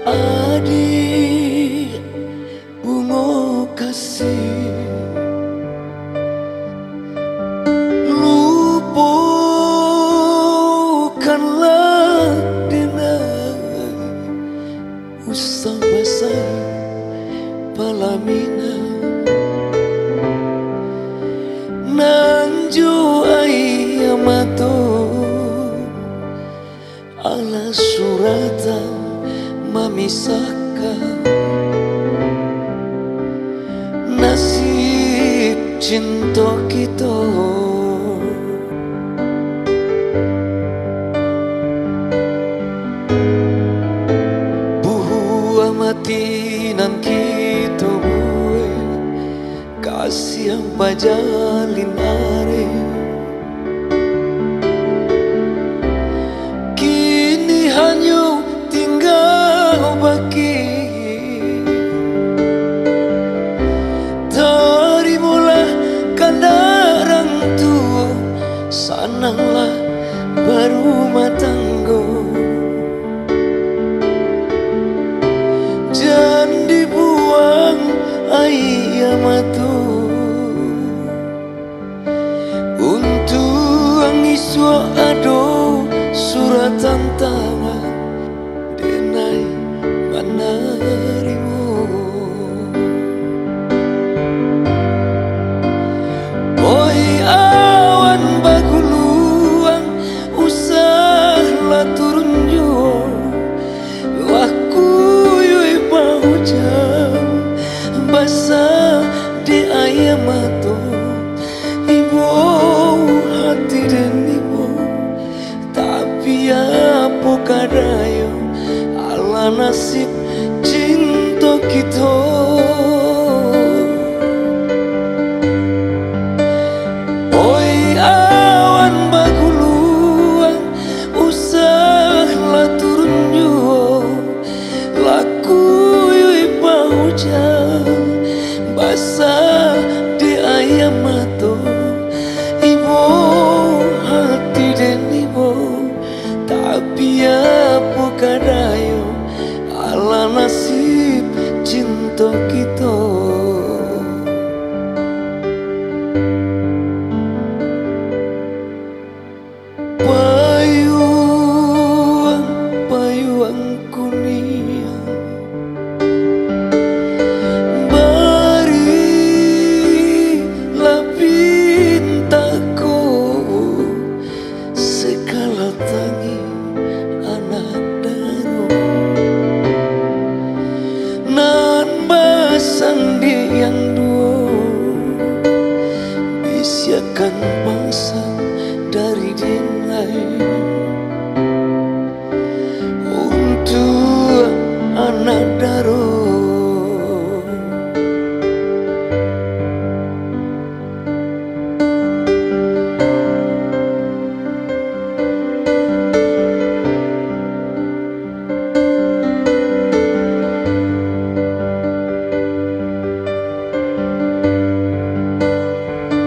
Adik bunga kasih, lupakanlah dengan usah basah palamina nanjo ayamato ala surata memisahkan nasib cinta kita. Buhu amati nan kita buat kasih yang pajalin are kini hanya tinggal baki. Terimalah kandarang tua, sananglah berumah tangga. Jangan dibuang ayamatu untuk angiswa ado surat tantangan denai menarimu. Oi awan baguluang usahlah turun jo laku yui pahujan basah di ayamato ibu hati dan ibu tapi apa kadayo ala nasib cinta kita. Oi awan baguluang usahlah turun jo laku yui pahujan basah di ayamato ibu hati dan ibu tapi apa kadayo ala nasib cinta kita. Payuang kuning berilah pintaku segala tangi anak daru nan basang di yang dua bisiakan pasang dari dinai untuk anak daru.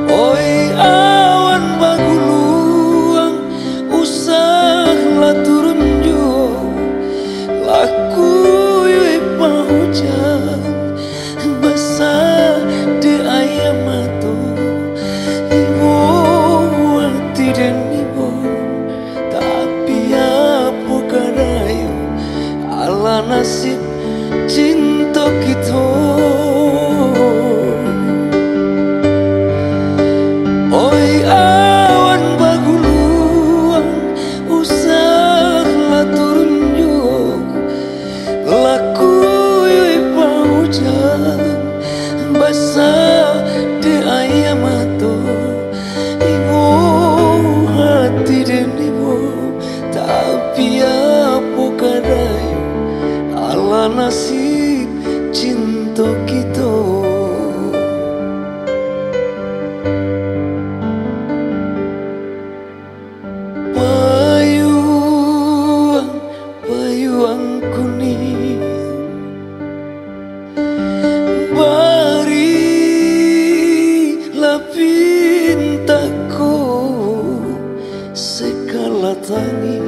Oi awan baguluang usahlah turun jo laku yui pahujan basah di ayamato ibu hati dan ibu tapi apa kadayo ala nasib cinta kita. Oi awan baguluang usahlah turun jo laku yui pahujan basah di ayamato ibu hati dan ibu tapi apa kadayo ala nasib cinta kita. Payuang kuning berilah pintaku segala tangi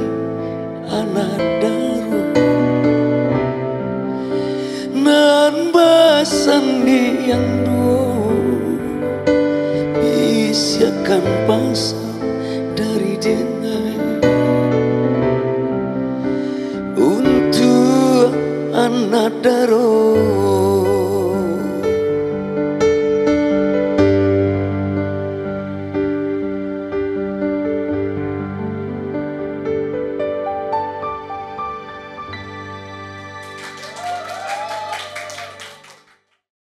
anak daru yang duo isiakan pasal dari denai untuk anak daro